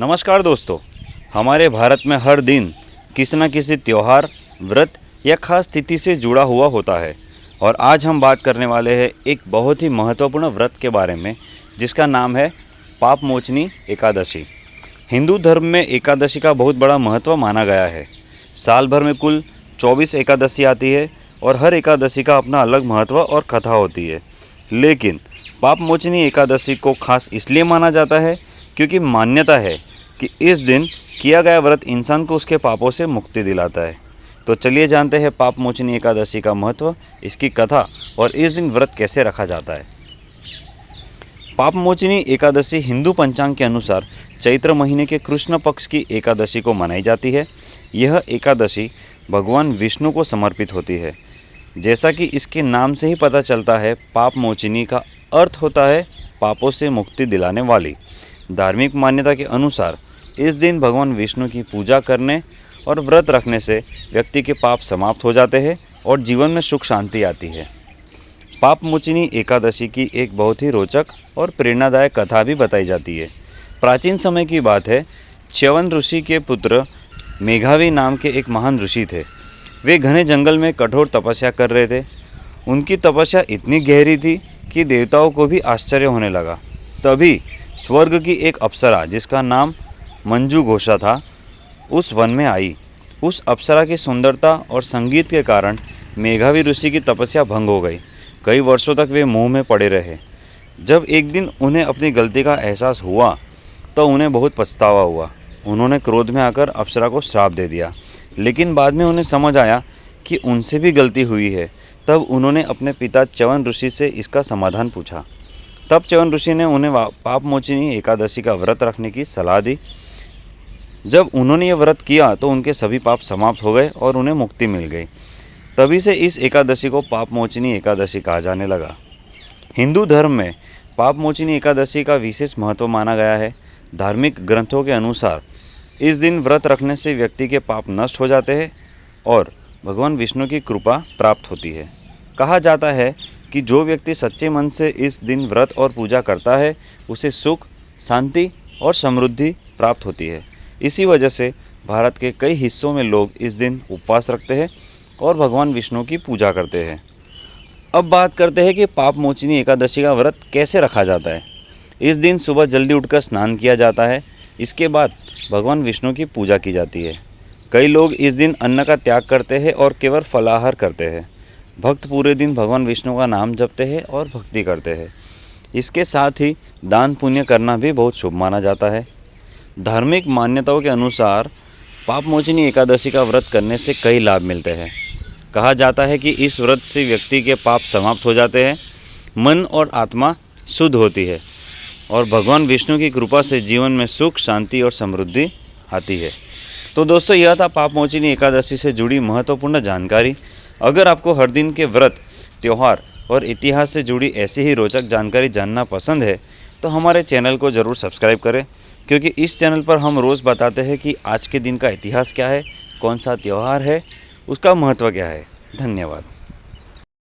नमस्कार दोस्तों, हमारे भारत में हर दिन किसी न किसी त्यौहार, व्रत या खास तिथि से जुड़ा हुआ होता है। और आज हम बात करने वाले हैं एक बहुत ही महत्वपूर्ण व्रत के बारे में, जिसका नाम है पाप मोचनी एकादशी। हिंदू धर्म में एकादशी का बहुत बड़ा महत्व माना गया है। साल भर में कुल 24 एकादशी आती है और हर एकादशी का अपना अलग महत्व और कथा होती है। लेकिन पाप मोचनी एकादशी को खास इसलिए माना जाता है क्योंकि मान्यता है कि इस दिन किया गया व्रत इंसान को उसके पापों से मुक्ति दिलाता है। तो चलिए जानते हैं पाप मोचनी एकादशी का महत्व, इसकी कथा और इस दिन व्रत कैसे रखा जाता है। पाप मोचनी एकादशी हिंदू पंचांग के अनुसार चैत्र महीने के कृष्ण पक्ष की एकादशी को मनाई जाती है। यह एकादशी भगवान विष्णु को समर्पित होती है। जैसा कि इसके नाम से ही पता चलता है, पाप मोचनी का अर्थ होता है पापों से मुक्ति दिलाने वाली। धार्मिक मान्यता के अनुसार इस दिन भगवान विष्णु की पूजा करने और व्रत रखने से व्यक्ति के पाप समाप्त हो जाते हैं और जीवन में सुख शांति आती है। पाप मोचनी एकादशी की एक बहुत ही रोचक और प्रेरणादायक कथा भी बताई जाती है। प्राचीन समय की बात है, च्यवन ऋषि के पुत्र मेघावी नाम के एक महान ऋषि थे। वे घने जंगल में कठोर तपस्या कर रहे थे। उनकी तपस्या इतनी गहरी थी कि देवताओं को भी आश्चर्य होने लगा। तभी स्वर्ग की एक अप्सरा, जिसका नाम मंजू घोषा था, उस वन में आई। उस अप्सरा की सुंदरता और संगीत के कारण मेघावी ऋषि की तपस्या भंग हो गई। कई वर्षों तक वे मोह में पड़े रहे। जब एक दिन उन्हें अपनी गलती का एहसास हुआ तो उन्हें बहुत पछतावा हुआ। उन्होंने क्रोध में आकर अप्सरा को श्राप दे दिया, लेकिन बाद में उन्हें समझ आया कि उनसे भी गलती हुई है। तब उन्होंने अपने पिता च्यवन ऋषि से इसका समाधान पूछा। तब च्यवन ऋषि ने उन्हें पाप मोचनी एकादशी का व्रत रखने की सलाह दी। जब उन्होंने ये व्रत किया तो उनके सभी पाप समाप्त हो गए और उन्हें मुक्ति मिल गई। तभी से इस एकादशी को पाप मोचनी एकादशी कहा जाने लगा। हिंदू धर्म में पाप मोचनी एकादशी का विशेष महत्व माना गया है। धार्मिक ग्रंथों के अनुसार इस दिन व्रत रखने से व्यक्ति के पाप नष्ट हो जाते हैं और भगवान विष्णु की कृपा प्राप्त होती है। कहा जाता है कि जो व्यक्ति सच्चे मन से इस दिन व्रत और पूजा करता है, उसे सुख, शांति और समृद्धि प्राप्त होती है। इसी वजह से भारत के कई हिस्सों में लोग इस दिन उपवास रखते हैं और भगवान विष्णु की पूजा करते हैं। अब बात करते हैं कि पाप मोचनी एकादशी का व्रत कैसे रखा जाता है। इस दिन सुबह जल्दी उठकर स्नान किया जाता है। इसके बाद भगवान विष्णु की पूजा की जाती है। कई लोग इस दिन अन्न का त्याग करते हैं और केवल फलाहार करते हैं। भक्त पूरे दिन भगवान विष्णु का नाम जपते हैं और भक्ति करते हैं। इसके साथ ही दान पुण्य करना भी बहुत शुभ माना जाता है। धार्मिक मान्यताओं के अनुसार पाप मोचनी एकादशी का व्रत करने से कई लाभ मिलते हैं। कहा जाता है कि इस व्रत से व्यक्ति के पाप समाप्त हो जाते हैं, मन और आत्मा शुद्ध होती है और भगवान विष्णु की कृपा से जीवन में सुख, शांति और समृद्धि आती है। तो दोस्तों, यह था पाप मोचनी एकादशी से जुड़ी महत्वपूर्ण जानकारी। अगर आपको हर दिन के व्रत, त्यौहार और इतिहास से जुड़ी ऐसी ही रोचक जानकारी जानना पसंद है तो हमारे चैनल को ज़रूर सब्सक्राइब करें, क्योंकि इस चैनल पर हम रोज़ बताते हैं कि आज के दिन का इतिहास क्या है, कौन सा त्यौहार है, उसका महत्व क्या है। धन्यवाद।